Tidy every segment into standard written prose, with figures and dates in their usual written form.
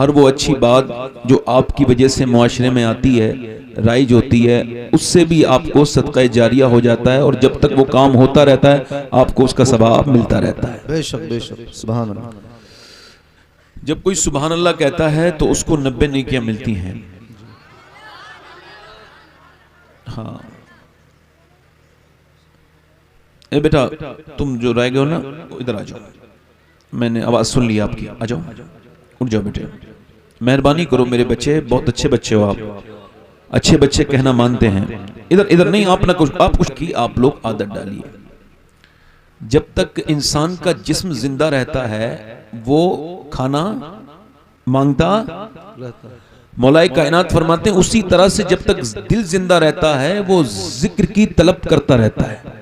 हर वो अच्छी बात जो आपकी वजह से मुआशरे में आती है, राइज होती है, उससे भी आपको सदका जारिया हो जाता है और जब तक वो काम होता रहता है आपको उसका सवाब मिलता रहता है। बेशक बेशक, सुभान अल्लाह। जब कोई सुभान अल्लाह कहता है तो उसको 90 नेकियां मिलती हैं। हाँ ए बेटा, तुम जो रह गए हो ना, इधर आ जाओ, मैंने आवाज सुन ली आपकी, आ जाओ, उठ जाओ बेटे, मेहरबानी करो मेरे बच्चे, बहुत अच्छे बच्चे हो आप, अच्छे बच्चे कहना मानते हैं। इधर इधर नहीं, आप ना कुछ, आप कुछ की, आप लोग आदत डालिए। जब तक इंसान का जिस्म जिंदा रहता है वो खाना मांगता मौलाए कायनात फरमाते हैं, उसी तरह से जब तक दिल जिंदा रहता है वो जिक्र की तलब करता रहता है।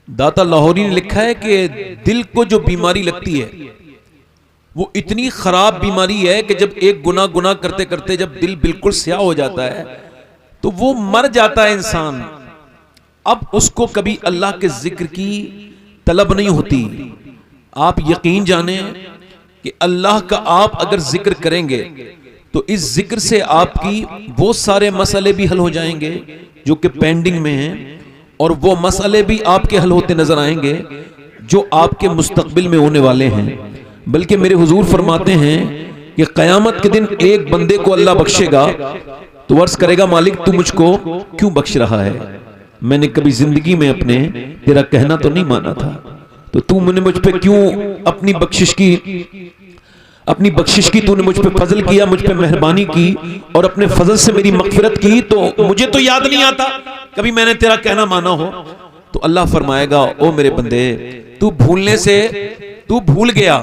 दाता लाहौरी ने लिखा है कि दिल को जो बीमारी लगती है वो इतनी खराब बीमारी है कि जब एक गुनाह करते करते जब दिल बिल्कुल स्याह हो जाता है तो वो मर जाता है इंसान। अब उसको कभी अल्लाह के जिक्र की तलब नहीं होती। आप यकीन जाने कि अल्लाह का आप अगर जिक्र करेंगे तो इस जिक्र से आपकी वो सारे मसले भी हल हो जाएंगे जो कि पेंडिंग में हैं, और वो मसले भी आपके हल होते नजर आएंगे जो आपके मुस्तकबिल में होने वाले हैं। बल्कि मेरे हुजूर फरमाते हैं कि क़यामत के दिन एक बंदे को अल्लाह बख्शेगा तो अर्ज करेगा, मालिक तू मुझको क्यों बख्श रहा है? मैंने कभी जिंदगी में अपने तेरा कहना तो नहीं माना था, तो तू मैंने मुझ पे क्यों अपनी बख्शिश की तूने मुझ पे फजल किया, मुझ पे मेहरबानी की और अपने फजल से मेरी मगफिरत की, तो मुझे तो याद नहीं आता कभी मैंने तेरा कहना माना हो। तो अल्लाह फरमाएगा, ओ मेरे बंदे, तू भूल गया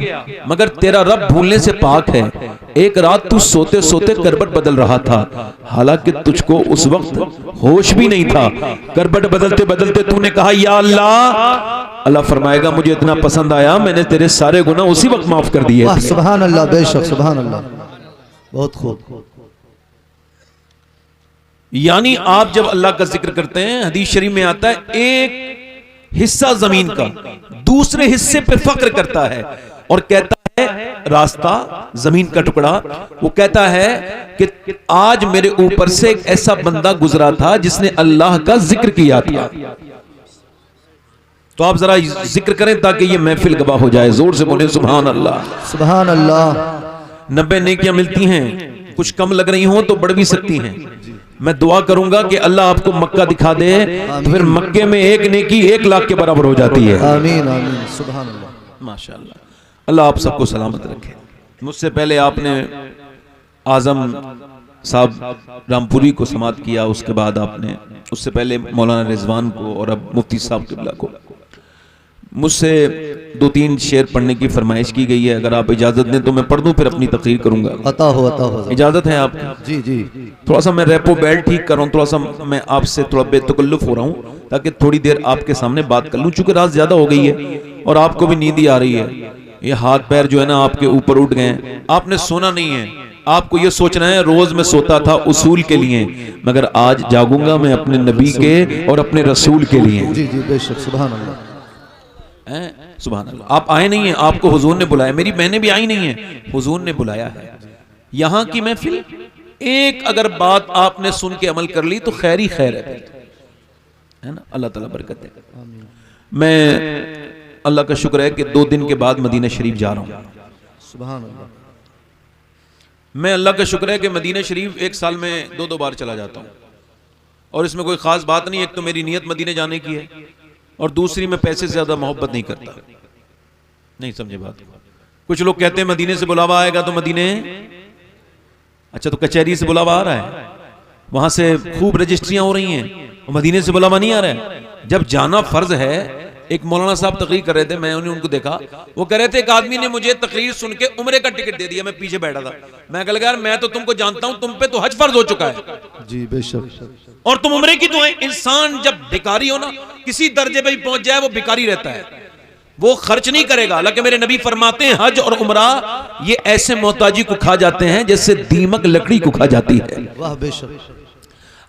मगर तेरा रब भूलने से पाक है। एक रात तू सोते सोते करबट बदल रहा था, हालांकि तुझको उस वक्त होश भी नहीं था। करबट बदलते बदलते तूने कहा या अल्लाह। अल्लाह फरमाएगा, मुझे इतना पसंद आया, मैंने तेरे सारे गुनाह उसी वक्त माफ कर दिए। सुभान अल्लाह, बेशक सुभान अल्लाह, बहुत खूब। यानी आप जब अल्लाह का जिक्र करते हैं, हदीस शरीफ में आता है, एक हिस्सा जमीन का दूसरे हिस्से पे फक्र करता है और कहता है, रास्ता जमीन का टुकड़ा, वो कहता है कि आज मेरे ऊपर से एक ऐसा बंदा गुजरा था जिसने अल्लाह का जिक्र किया था। तो आप जरा जिक्र करें ताकि ये महफिल गवाह हो जाए। जोर से बोले सुभान अल्लाह, सुभान अल्लाह। 90 नेकियां मिलती हैं, कुछ कम लग रही हो तो बढ़ भी सकती हैं। मैं दुआ करूंगा कि अल्लाह आपको मक्का दिखा दे, तो फिर मक्के में एक नेकी 1 लाख के बराबर हो जाती है। आमीन आमीन, सुभान अल्लाह, माशाअल्लाह। अल्लाह आप सबको सलामत रखे। मुझसे पहले आपने आजम साहब रामपुरी को समात किया, उसके बाद आपने उससे पहले मौलाना रिजवान को और अब मुफ्ती साहब किबला को। मुझसे 2-3 शेर पढ़ने की फरमाइश की गई है, अगर आप इजाजत दें तो मैं पढ़ दूं, फिर अपनी तकरीर करूंगा। अता हो। इजाजत है आपकी? जी जी। थोड़ा सा मैं रेपो बेल्ट ठीक कर रहा हूँ, थोड़ा सा मैं आपसे थोड़ा बेतकल्लुफ हो रहा हूँ ताकि थोड़ी देर आपके सामने बात कर लूँ, चूंकि रात ज्यादा हो गई है और आपको भी नींद ही आ रही है। ये हाथ पैर जो है ना आपके ऊपर उठ गए, आपने सोना नहीं है। आपको ये सोचना है रोज मैं सोता था उसूल के लिए, मगर आज जागूंगा मैं अपने नबी के और अपने रसूल के लिए। जी जी, बेशक, सुभान अल्लाह, सुभान अल्लाह। आप आए नहीं हैं, आपको हुजूर ने बुलाया, मेरी बहनें भी आई नहीं है, हुजूर ने बुलाया है। यहाँ की महफिल, एक अगर बात आपने सुन के अमल कर ली तो खैर ही खैर है ना। अल्लाह ताला बरकत दे। मैं अल्लाह का शुक्र है कि 2 दिन के बाद मदीना शरीफ जा रहा हूँ। सुभान अल्लाह। मैं अल्लाह का शुक्र है कि मदीना शरीफ एक साल में 2-2 बार चला जाता हूँ, और इसमें कोई खास बात नहीं। एक तो मेरी नीयत मदीने जाने की है, और दूसरी मैं पैसे से ज्यादा मोहब्बत नहीं करता। नहीं समझे बात? कुछ लोग कहते हैं मदीने से बुलावा आएगा तो मदीने, अच्छा तो कचहरी से बुलावा आ रहा है, वहां से खूब रजिस्ट्रियां हो रही हैं, और मदीने से बुलावा नहीं आ रहा है। जब जाना फर्ज है, एक मौलाना साहब तकरीर कर रहे थे, मैंने उनको देखा, वो कह रहे थे एक आदमी ने मुझे तकरीर सुन के उम्रे का टिकट दे दिया, मैं पीछे बैठा था। मैं कह लगा यार मैं तो तुमको जानता हूं, तुम पे तो हज फर्ज हो चुका है जी, बेशक, और तुम उम्रे की दुआएं। इंसान जब भिखारी हो ना, किसी दर्जे पे भी पहुंच जाए वो भिखारी रहता है, वो खर्च नहीं करेगा। हालांकि मेरे नबी फरमाते हैं हज और उम्रा ये ऐसे मोहताजी को खा जाते हैं जैसे दीमक लकड़ी को खा जाती है। वाह बेशक।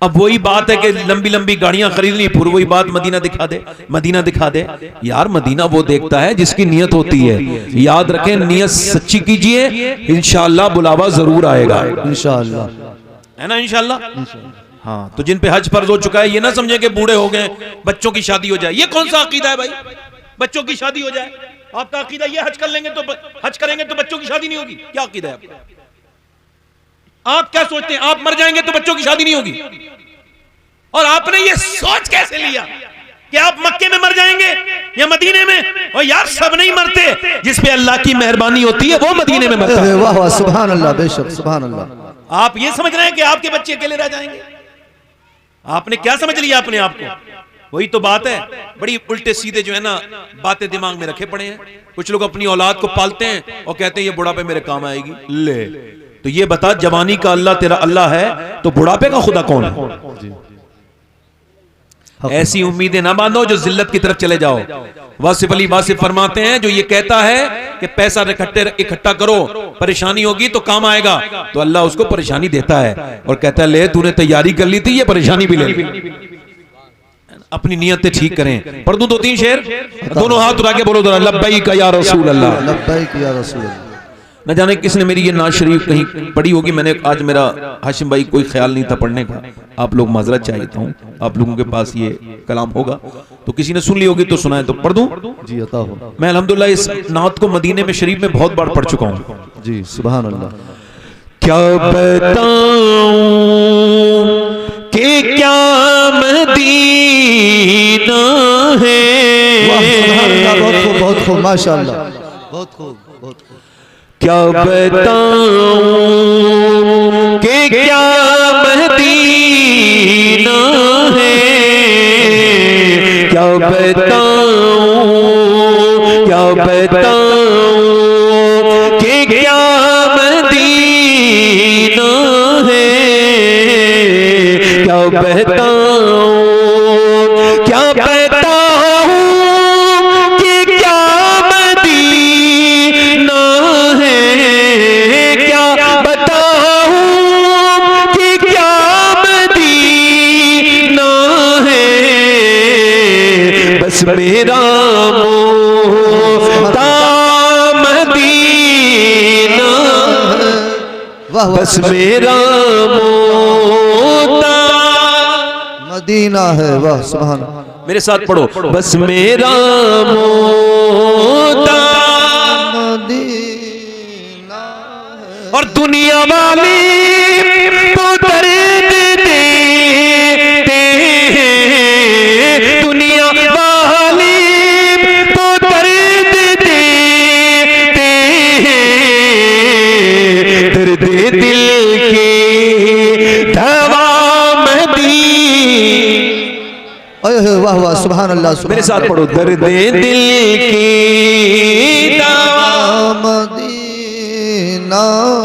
अब वही बात है कि लंबी लंबी गाड़ियां खरीदनी, फिर वही बात मदीना दिखा दे, मदीना दिखा दे। यार मदीना वो देखता है जिसकी नियत होती है। याद रखें, नियत सच्ची कीजिए, इंशाअल्लाह बुलावा जरूर आएगा। इंशाअल्लाह, है ना, इंशाअल्लाह। हाँ, तो जिन पे हज फर्ज हो चुका है, ये ना समझे कि बूढ़े हो गए बच्चों की शादी हो जाए। ये कौन सा अकीदा है भाई, बच्चों की शादी हो जाए? आपका अकीदा ये हज कर लेंगे तो हज करेंगे तो बच्चों की शादी नहीं होगी? क्या अकीदा है आपका? आप क्या सोचते हैं, आप मर जाएंगे तो बच्चों की शादी नहीं होगी? और आपने ये सोच कैसे लिया कि आप मक्के में मर जाएंगे या मदीने में? और यार सब नहीं मरते, जिस पे अल्लाह की मेहरबानी होती है वो मदीने में मरता है। वाह वाह, सुभान अल्लाह, बेशक सुभान अल्लाह। आप ये समझ रहे हैं कि आपके बच्चे अकेले रह जाएंगे? आपने क्या समझ लिया अपने आप को? वही तो बात है, बड़ी उल्टे सीधे जो है ना बातें दिमाग में रखे पड़े हैं। कुछ लोग अपनी औलाद को पालते हैं और कहते हैं ये बुढ़ापे मेरे काम आएगी। ले, तो ये बता, जवानी का अल्लाह तेरा अल्लाह है तो बुढ़ापे का खुदा कौन है? ऐसी उम्मीदें ना बांधो जो जिल्लत की तरफ चले जाओ। वासिफ अली वासिफ फरमाते हैं, जो ये कहता है कि पैसा इकट्ठा करो, परेशानी होगी तो काम आएगा, तो अल्लाह उसको परेशानी देता है और कहता है ले तूने तैयारी कर ली थी, ये परेशानी भी ले ली। अपनी नियतें ठीक करें। पढ़ दूं 2-3 शेर, दोनों हाथ उठा के बोलो जरा, लब्बैक या रसूल अल्लाह, लब्बैक या रसूल अल्लाह। न जाने किसने मेरी ये नाज शरीफ कहीं पढ़ी होगी, मैंने आज मेरा हाशिम भाई कोई ख्याल नहीं था पढ़ने का, आप लोग माजरत चाहता हूँ, आप लोगों के पास ये कलाम होगा तो किसी ने सुन ली होगी तो सुनाए तो पढ़ दूं जी, अता हो। मैं अल्हम्दुलिल्लाह इस नात को मदीने में शरीफ में बहुत बार पढ़ चुका हूँ जी, सुभान अल्लाह। क्या बताऊं कि क्या मदीना है, वाह सुभान अल्लाह, बहुत खूब बहुत खूब, माशाअल्लाह, बहुत खूब बहुत खूब। क्या बताऊं कि क्या मदीना है, क्या बताऊं कि क्या मदीना है, क्या बताऊं कि क्या मदीना है, क्या बताऊं कि क्या मदीना है, बस मेरा मोहता मदीना, बस मेरा मोहता मदीना है। वाह सुभान, मेरे साथ पढ़ो, बस मेरा मोहता मदीना है। और दुनिया वाली तो दर्द देते हैं, दुनिया वाली तो दर्द देते हैं, दर्द दिल के दवा मदी। वाह वाह सुभान अल्लाह, मेरे साथ पढ़ो, दर्द दिल की दवा मदीना।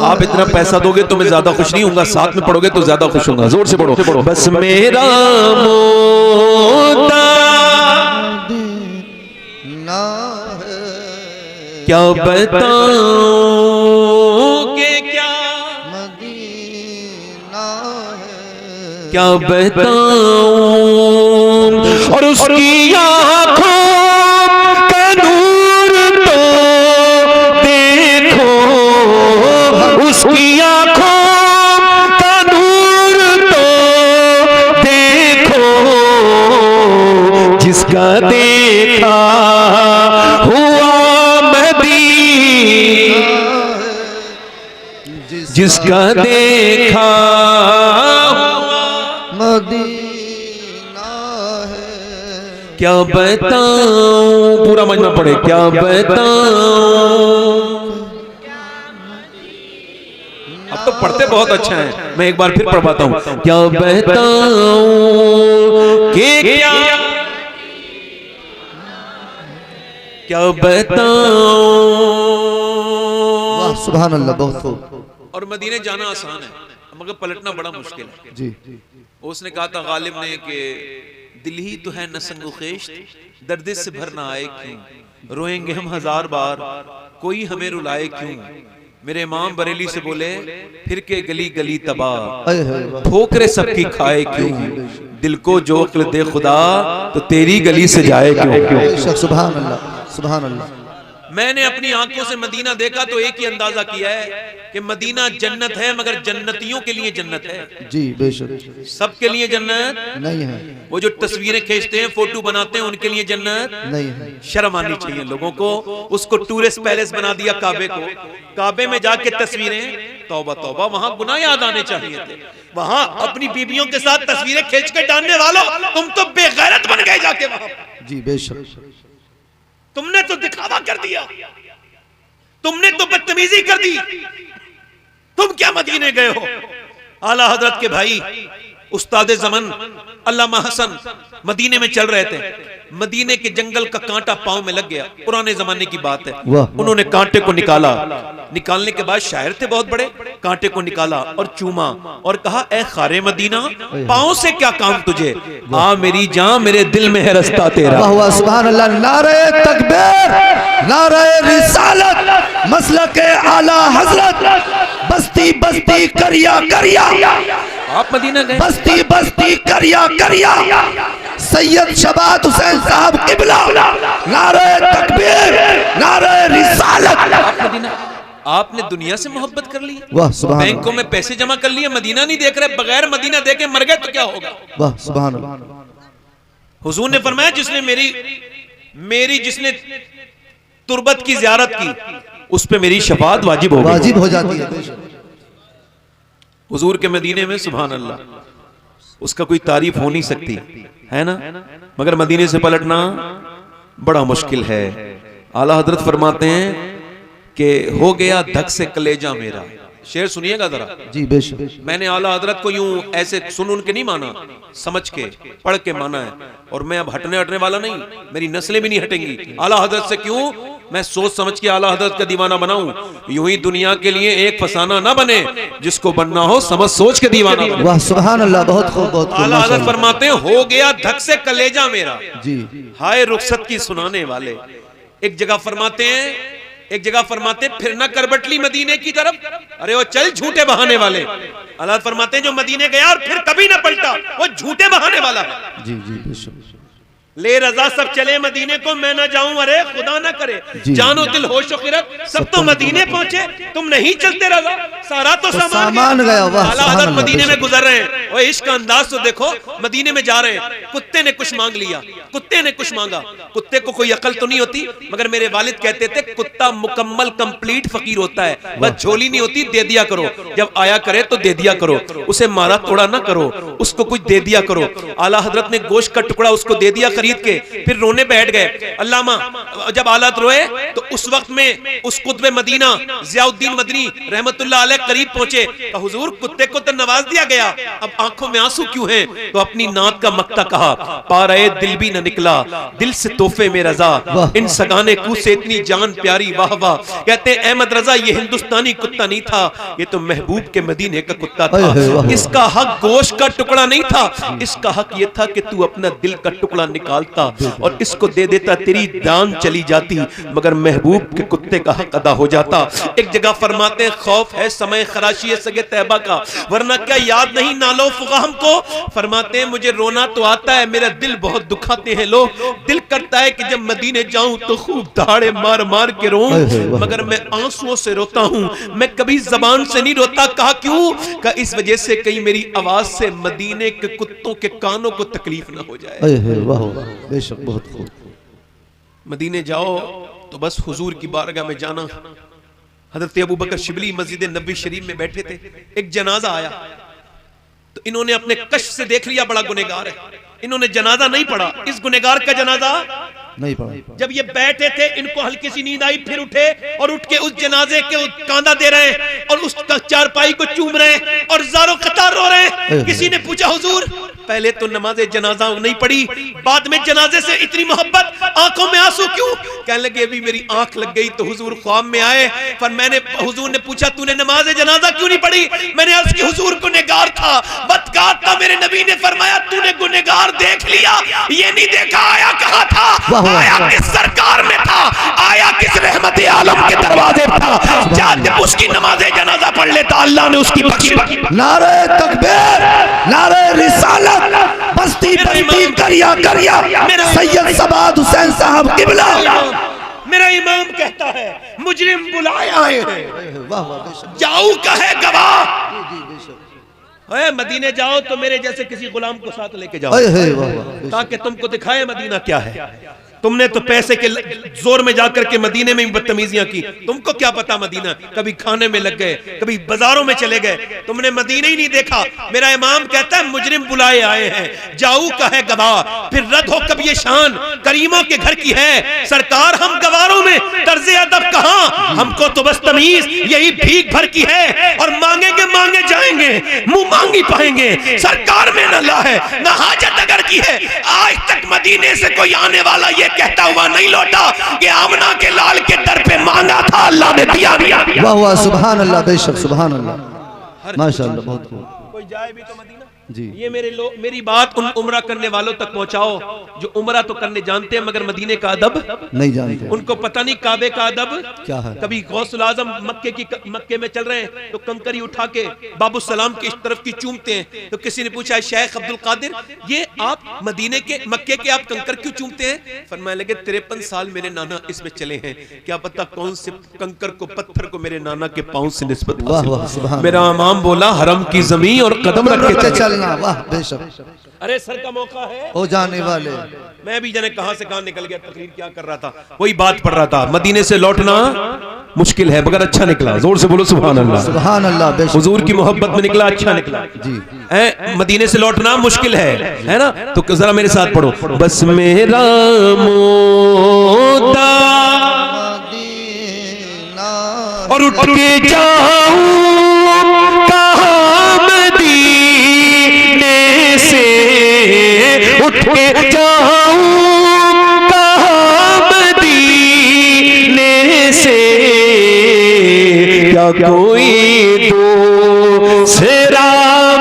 आप इतना पैसा दोगे तो मैं ज्यादा खुश नहीं होऊंगा, साथ में पढ़ोगे तो ज्यादा खुश होऊंगा। जोर से पढ़ो, बस मेरा मोहता मदीना है। क्या बताऊं कि क्या मदीना है, क्या बताऊं, और उसकी आंखों का नूर तो देखो, उसकी आंखों का नूर तो देखो, जिसका देखा हुआ मदीना, जिसका देखा मदीना है। क्या बताऊं, पूरा मजमा पड़े, क्या बताऊं। अब तो पढ़ते बहुत अच्छा है, मैं एक बार फिर पढ़वाता हूं, क्या बताऊं कि क्या बताऊं। वाह सुभान अल्लाह, बहुत खूब। और मदीने जाना आसान है मगर पलटना बड़ा मुश्किल है जी। उसने कहा था गालिब ने कि दिल ही तो है नसंगो खेश, दर्द से भर ना आए क्यों, रोएंगे हम 1000 बार कोई हमें रुलाए क्यों, मेरे इमाम बरेली से बोले, फिर के गली गली तबाह, अय है वाह। ठोकरे सबकी खाए क्यों, दिल को जो अक्ल दे खुदा तो तेरी गली से जाए क्यों। बेशक, सुभान अल्लाह, सुभान अल्लाह। मैंने अपनी आंखों से मदीना देखा तो एक ही अंदाजा किया है कि मदीना जन्नत है, मगर जन्नतियों के लिए जन्नत है, जी बेशक, सबके लिए जन्नत नहीं है, वो जो तस्वीरें खींचते हैं, फोटो बनाते हैं, उनके लिए जन्नत नहीं है। शर्म आनी चाहिए लोगों को। उसको टूरिस्ट पैलेस बना दिया काबे को, काबे में जाके तस्वीरें, तौबा तौबा, वहां गुनाह याद आने चाहिए थे। वहां अपनी बीबियों के साथ तस्वीरें खींच के डालने वालों, तुम तो बेगैरत बन गए जाके वहां। जी बेशक, तुमने तो दिखावा कर दिया, तुमने तो बदतमीजी कर दी। तुम क्या मदीने गए हो? आला हजरत के भाई उस्ताद ज़मन अल्लामा हसन मदीने में चल रहे थे, मदीने के जंगल का कांटा पांव में लग गया, पुराने जमाने की बात है। उन्होंने कांटे को निकाला, निकालने के बाद शायर थे बहुत बड़े, कांटे को निकाला और चूमा और कहा, ए खारे मदीना, पांव से क्या काम तुझे, आ मेरी जान, मेरे दिल में है रास्ता तेरा। वाह वाह, सुभान अल्लाह। नारे तकबीर, नारे रिसालत, मसलके आला हजरत, बस्ती बस्ती करिया करिया, आप मदीना गए? बस्ती बस्ती करिया करिया, सैयद शबात हुसैन साहब किबला, नारे तकबीर, नारे रिसालत। आप मदीना, आपने दुनिया से मोहब्बत कर ली, वाह सुभान अल्लाह, बैंकों में पैसे जमा कर लिए, मदीना नहीं देख रहे, बगैर मदीना देखे मर गए तो क्या होगा? वाह सुभान अल्लाह। हुजूर ने फरमाया, जिसने मेरी जिसने तुरबत की ज़ियारत की, उस पे मेरी शफाअत वाजिब हो गई, वाजिब हो जाती है। हुजूर के मदीने में, सुभान अल्लाह, उसका कोई तारीफ हो नहीं सकती है ना, मगर मदीने से पलटना बड़ा मुश्किल है। आला हजरत फरमाते हैं कि हो गया धक से कलेजा मेरा। शेर सुनिएगा जरा। जी बेशक, मैंने आला हजरत को यूं ऐसे सुन उनके नहीं माना, समझ के पढ़ के माना है, और मैं अब हटने वाला नहीं, मेरी नस्लें भी नहीं हटेंगी आला हजरत से। क्यों? मैं सोच समझ के आला हजरत का दीवाना बनाऊं। यूं ही दुनिया के लिए एक फसाना ना बने, जिसको बनना हो समझ सोच के दीवाना बने। वाह सुभान अल्लाह, बहुत खूब, बहुत खूब। आला हजरत फरमाते हैं, हो गया धक से कलेजा मेरा, जी, हाय रुखसत की सुनाने वाले। एक जगह फरमाते हैं, फिर ना करबटली मदीने की तरफ, अरे वो चल झूठे बहाने वाले। अल्लाह फरमाते हैं, जो मदीने गया और फिर कभी ना पलटा, वो झूठे बहाने वाला है। जी जी बेशक, ले रजा सब चले मदीने को, मैं ना जाऊं, अरे खुदा ना करे, जानो दिल होश खिरत, सब तो मदीने पहुंचे, तुम नहीं चलते रजा, सारा तो सामान गया। वाह आला हज़रत मदीने में गुजर रहे हैं, और इश्क का अंदाज तो देखो, मदीने में जा रहे हैं, कुत्ते ने कुछ मांग लिया, कुत्ते ने कुछ मांगा। कुत्ते को कोई अकल तो नहीं होती, मगर मेरे वालिद कहते थे, कुत्ता मुकम्मल कंप्लीट फकीर होता है, बस झोली नहीं होती, दे दिया करो, जब आया करे तो दे दिया करो, उसे मारा तोड़ा ना करो, उसको कुछ दे दिया करो। आला हजरत ने गोश्त का टुकड़ा उसको दे दिया खरीद के, फिर रोने बैठ गए। अल्लामा जब आलत रोए तो उस वक्त में उस कुतुब मदीना ज़ियाउद्दीन मदनी रहमतुल्लाह अलैह करीब पहुंचे, तो हुजूर कुत्ते को तो नवाज दिया गया, अब आंखों में आंसू क्यों हैं? तो अपनी नात का मक्ता कहा, पा रहे दिल भी न निकला, दिल से तोहफे में रजा, इन सगाने कू से इतनी जान प्यारी, वाह वाह। कहते हैं, अहमद रजा ये हिंदुस्तानी कुत्ता नहीं था, ये तो महबूब के मदीने का कुत्ता था। इसका हक गोश्त का टुकड़ा नहीं था, इसका हक ये था कि तू अपना दिल का टुकड़ा निकालता और इसको दे देता, तेरी जान चली जाती, मगर महबूब के कुत्ते का हक अदा हो जाता। एक जगह फरमाते हैं, खौफ है समय खराशी सगे तैबा का, वरना क्या याद नहीं नालो फुगा हमको। फरमाते हैं, मुझे रोना तो आता है, मेरा दिल बहुत दुखाते हैं लोग, दिल करता है कि जब मदीने जाऊं तो खूब दहाड़े मार मार के रोऊं, मगर मैं आंसुओं से रोता हूं, मैं कभी जबान से नहीं रोता। कहा क्यों? का इस वजह से कहीं मेरी आवाज से मदीने के कुत्तों के कानों को तकलीफ ना हो जाए। वाह बेशक, बहुत खूब। मदीने जाओ तो बस हुजूर की बारगाह में जाना। हजरत अबू बकर शिबली मस्जिद नबी शरीफ में बैठे थे, एक जनाजा आया, तो इन्होंने अपने कश्फ से देख लिया बड़ा गुनहगार है, इन्होंने जनाजा नहीं पढ़ा, इस गुनहगार का जनाजा नहीं पढ़ा। जब ये बैठे थे, इनको हल्की सी नींद आई, फिर उठे और उठ के उस जनाजे के कांधा दे रहे हैं और उस चारपाई को चूम रहे हैं और ज़ारो कतार रो रहे हैं। किसी ने पूछा, हुजूर पहले तो नमाज जनाजा नहीं पढ़ी, बाद में जनाजे से इतनी मोहब्बत, आंखों में आंसू क्यों? कहने लगे अभी मेरी आंख लग गई तो हुजूर ख्वाब में आए, पर हुजूर ने पूछा तूने नमाज जनाजा क्यों नहीं पढ़ी? मैंने अर्ज की हुजूर गुनहगार था, बदकार था। मेरे नबी ने फरमाया तूने गुनहगार देख लिया, ये नहीं देखा आया कहां था, आया किस सरकार में था, आया किस रहमत आलम के दरवाजे पर था। जब उसकी नमाज जनाजा पढ़ लेता अल्लाह ने उसकी बख्शी। नारे तकबीर, नारे रिसालत, बस्ती बस्ती करिया करिया, सैयद सबाद हुसैन साहब किबला। मेरा इमाम कहता है मुजरिम बुलाए आए हैं, वाह वाह, जाऊ कहे गवाह। मदीने जाओ तो मेरे जैसे किसी गुलाम को साथ लेके जाओ, ताकि तुमको दिखाए मदीना क्या है। तुमने तो पैसे के जोर में जाकर के मदीने में बदतमीजियां की, तुमको क्या पता मदीना, कभी खाने में लग गए, कभी बाजारों में चले गए, तुमने मदीना ही नहीं देखा। मेरा इमाम कहता है मुजरिम बुलाए आए हैं, जाऊ का है गवाह, फिर रद्द हो कब ये शान करीमों के घर की है। सरकार हम गवारों में तर्ज अदब कहां, हमको तो बस तमीज यही भीख भर की है, और मांगेंगे मांगे जाएंगे, मुंह मांगी पाएंगे। सरकार में न ला है न हाजत अगर की है। आज तक मदीने से कोई आने वाला ये कहता हुआ नहीं लौटा कि आमना के लाल के दर पे मांगा था अल्लाह ने दिया। वाह वाह, सुभान अल्लाह, बेशक सुभान अल्लाह, माशाअल्लाह, बहुत खूब। कोई जाए भी तो मदीना जी। ये मेरी बात उन उम्रा करने वालों तक पहुंचाओ जो उम्रा तो करने जानते हैं मगर मदीने का अदब नहीं जानते, उनको पता नहीं काबे का अदब क्या है। कभी गौसुल आजम मक्के में चल रहे हैं तो कंकरी उठा के बाबू सलाम की इस तरफ की चूमते हैं, तो किसी ने पूछा शेख अब्दुल कादिर ये आप मदीने के मक्के के आप कंकर क्यों चूमते हैं? फरमाने लगे 53 साल मेरे नाना इसमें चले हैं, क्या पता कौन से कंकर को पत्थर को मेरे नाना के पांव से निस्बत। वाह वाह, सुभान। मेरा इमाम बोला हरम की जमीन और कदम रख के चलना, वाह बेशक। अरे सर का मौका है हो जाने वाले। मैं भी जाने कहां से कहां निकल गया, तकरीर क्या कर रहा था, वही बात पढ़ रहा था। मदीने से लौटना मुश्किल है मगर अच्छा निकला, जोर से बोलो सुभान अल्लाह, सुभान अल्लाह, बेशक। हुजूर की मोहब्बत में निकला, अच्छा निकला जी। मदीने से लौटना मुश्किल है ना, तो जरा मेरे साथ पढ़ो, बस मेरा मोदा और उठ के जाऊं कहां मदीने से, उठ के जाऊं कहां मदीने से, क्या कोई दूसरा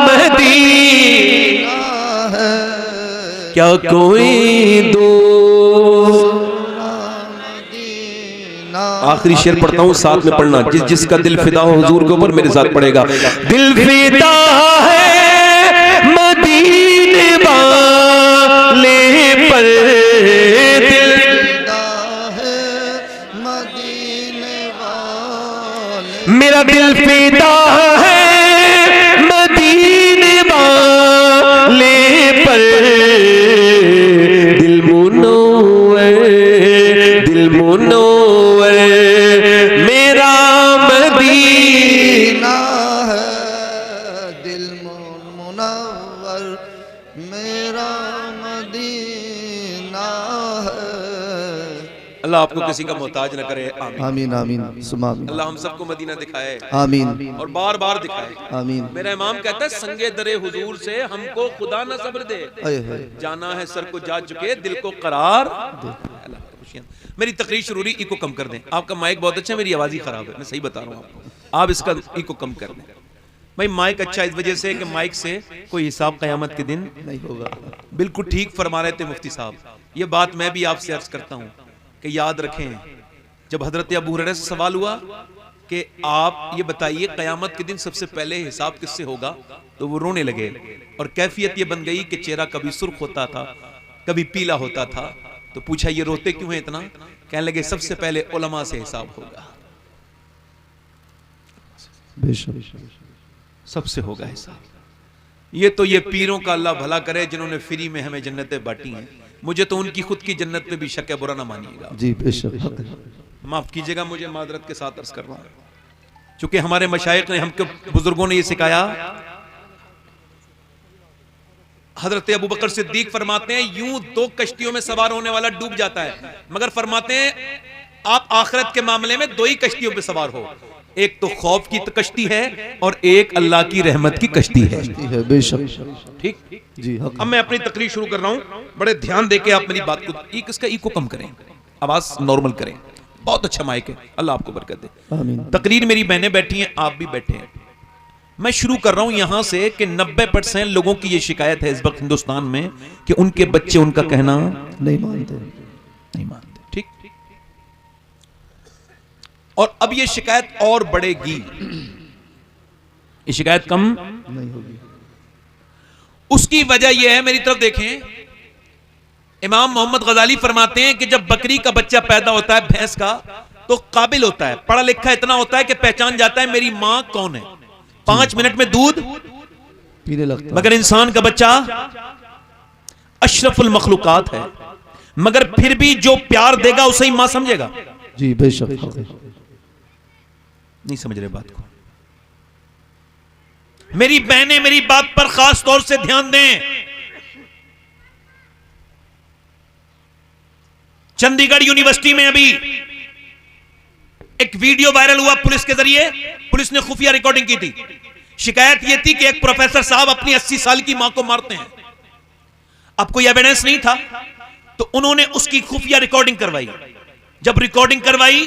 मदीना है, क्या कोई आखिरी शेर पढ़ता हूँ, साथ में पढ़ना, जिसका दिल फिदा हो हुजूर के ऊपर मेरे साथ पढ़ेगा। दिल फिदा है मदीने वाले पर, दिल फिदा है मदीने वाले, मेरा दिल फिदा है मदीने वाले पर, दिल मुनव्वर, दिल मुनव्वर मेरा मदीना है, दिल मुनव्वर मेरा मदीना है। अल्लाह आपको किसी का मोहताज न करे, आमीन आमीन सुमा आमीन। अल्लाह हम सबको मदीना दिखाए, आमीन, और बार बार दिखाए, आमीन। मेरा इमाम कहता है संगे दरे हुजूर से हमको खुदा न सब्र दे, जाना है सर को जा चुके दिल को करार दे। मेरी तकरीर शुरू हुई, इको कम कर दें, आपका माइक बहुत अच्छा है, मेरी आवाज ही खराब है, मैं सही बता रहा हूँ आपको, आप इसका इको कम कर दें। भाई माइक अच्छा इस वजह से कि माइक से कोई हिसाब क़यामत के दिन नहीं होगा। बिल्कुल ठीक फरमा रहे थे मुफ्ती साहब, ये बात मैं भी आपसे अर्ज करता हूँ कि याद रखें, जब हजरत अबू हुरैरा से सवाल हुआ कि आप ये बताइए क़यामत के दिन सबसे पहले हिसाब किससे होगा, तो वो रोने लगे और कैफियत ये बन गई कि चेहरा कभी सुर्ख होता था कभी पीला होता था। तो पूछा ये रोते क्यों हैं इतना? कहने लगे सबसे पहले उलमा से हिसाब होगा, सबसे होगा हिसाब। ये पीरों का अल्लाह भला करे जिन्होंने फ्री में हमें जन्नतें बांटी हैं, मुझे तो उनकी खुद की जन्नत पे भी शक है, बुरा ना मानिएगा जी, बेशक, माफ कीजिएगा, मुझे मादरत के साथ अर्ज कर रहा हूं, चूंकि हमारे मशाइख ने, हमको बुजुर्गों ने ये सिखाया। हजरत अबू बकर सिद्दीक फरमाते हैं यूं 2 कश्तियों में सवार होने वाला डूब जाता है, मगर फरमाते हैं आप आखिरत के मामले में 2 ही कश्तियों पे सवार हो, एक तो खौफ की कश्ती है और एक अल्लाह की रहमत की कश्ती है। बेशक। ठीक जी हक। अब मैं अपनी तकरीर शुरू कर रहा हूं, बड़े ध्यान देके आप मेरी बात को इसका इको कम करें, आवाज नॉर्मल करें। बहुत अच्छा माइक है, अल्लाह आपको बरकत दे। आमीन। तकरीर मेरी बहनें बैठी हैं, आप भी बैठे हैं। मैं शुरू कर रहा हूं यहां से कि 90% लोगों की यह शिकायत है इस वक्त हिंदुस्तान में कि उनके बच्चे उनका कहना नहीं मानते। ठीक। और अब यह शिकायत और बढ़ेगी, ये शिकायत कम नहीं होगी। उसकी वजह यह है, मेरी तरफ देखें, इमाम मोहम्मद गजाली फरमाते हैं कि जब बकरी का बच्चा पैदा होता है भैंस का, तो काबिल होता है, पढ़ा लिखा इतना होता है कि पहचान जाता है मेरी मां कौन है, 5 मिनट में दूध पीने लगता। मगर इंसान का बच्चा अशरफुल मखलूकात है, मगर फिर भी जो प्यार देगा उसे ही मां समझेगा। जी बेशक। नहीं समझ रहे बात को। मेरी बहनें मेरी बात पर खास तौर से ध्यान दें। चंडीगढ़ यूनिवर्सिटी में अभी एक वीडियो वायरल हुआ पुलिस के जरिए, पुलिस ने खुफिया रिकॉर्डिंग की थी। शिकायत यह थी कि एक प्रोफेसर साहब अपनी 80 साल की मां को मारते हैं। अब कोई एविडेंस नहीं था तो उन्होंने उसकी खुफिया रिकॉर्डिंग करवाई। जब रिकॉर्डिंग करवाई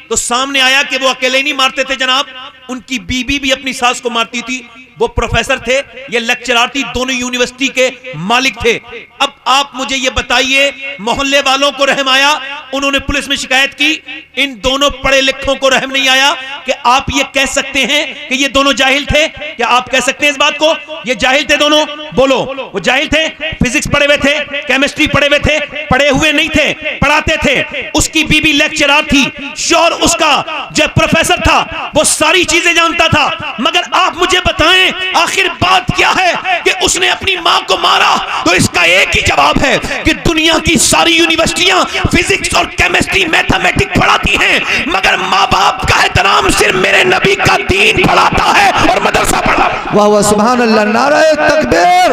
तो सामने आया कि वो अकेले नहीं मारते थे जनाब, उनकी बीबी भी अपनी सास को मारती थी। वो प्रोफेसर थे, ये लेक्चरर थी, दोनों यूनिवर्सिटी के मालिक थे। अब आप मुझे ये बताइए, मोहल्ले वालों को रहम आया? उन्होंने पुलिस में शिकायत की, इन दोनों पढ़े लिखों को रहम नहीं आया कि आप ये कह सकते हैं कि ये दोनों जाहिल थे? क्या आप कह सकते हैं इस बात को ये जाहिल थे दोनों? बोलो, वो जाहिल थे? फिजिक्स पढ़े हुए थे, केमिस्ट्री पढ़े हुए थे? पढ़े हुए नहीं थे, पढ़ाते थे। उसकी बीबी लेक्चरर थी, श्योर उसका जो प्रोफेसर था वो सारी चीजें जानता था। मगर आप मुझे बताएं आखिर बात क्या है कि उसने अपनी मां को मारा? तो इसका एक ही जवाब है कि दुनिया की सारी यूनिवर्सिटियां फिजिक्स और केमिस्ट्री मैथमेटिक्स पढ़ाती हैं, मगर मां बाप का एहतराम सिर्फ मेरे नबी का दीन पढ़ाता है और मदरसा पढ़ाता। वाह वाह सुभान अल्लाह। नारे तकबीर,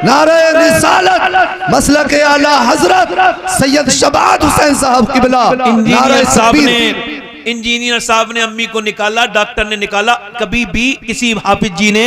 नारे रिसालत, मसलक आला हजरत सैयद शबाद हुसैन साहब किबला। इंजीनियर साहब ने अम्मी को निकाला, डॉक्टर ने निकाला, कभी भी किसी हाफिज जी ने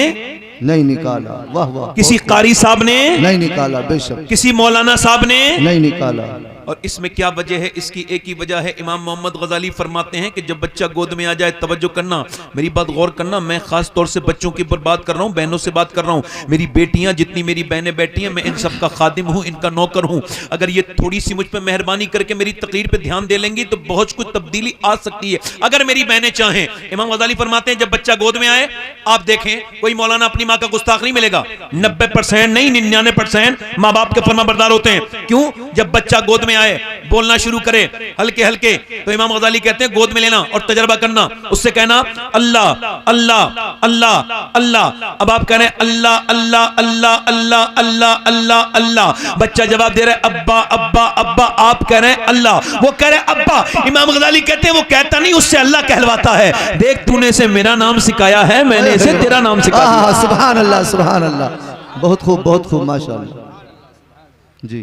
नहीं निकाला। वाह वाह। किसी कारी साहब ने नहीं निकाला। बेशक। किसी मौलाना साहब ने नहीं निकाला। और इसमें क्या वजह है? इसकी एक ही वजह है। इमाम मोहम्मद गजाली फरमाते हैं कि जब बच्चा गोद में आ जाए, तवज्जो करना, मेरी बात गौर करना, मैं खास तौर से बच्चों की ऊपर बात कर रहा हूं, बहनों से बात कर रहा हूं। मेरी बेटियां, जितनी मेरी बहनें बैठी हैं, मैं इन सब का खादिम हूं, इनका नौकर हूं। अगर ये थोड़ी सी मुझ पर मेहरबानी करके मेरी तकरीर पे ध्यान दे लेंगी तो बहुत कुछ तब्दीली आ सकती है, अगर मेरी बहनें चाहें। इमाम गजाली फरमाते हैं जब बच्चा गोद में आए, आप देखें कोई मौलाना अपनी मां का गुस्ताख नहीं मिलेगा। 90% नहीं, 99% माँ बाप के फरमाबरदार होते हैं। क्यों? जब बच्चा गोद में आए, बोलना शुरू करे हल्के हल्के, तो इमाम गजाली कहते हैं गोद में लेना और तजर्बा करना, उससे कहना अल्लाह अल्लाह अल्लाह अल्लाह। अब आप कह रहे हैं अल्लाह अल्लाह अल्लाह अल्लाह अल्लाह अल्लाह अल्लाह, बच्चा जवाब दे रहा है अब्बा अब्बा अब्बा, आप कह रहे हैं अल्लाह, वो कह रहे हैं अब्बा। इमाम गजाली कहते हैं वो कहता नहीं, उससे अल्लाह कहलवाता है। देख तूने से मेरा नाम सिखाया है, मैंने इसे तेरा नाम सिखाया। सुभान अल्लाह, सुभान अल्लाह। बहुत खूब, बहुत खूब, माशाअल्लाह। जी।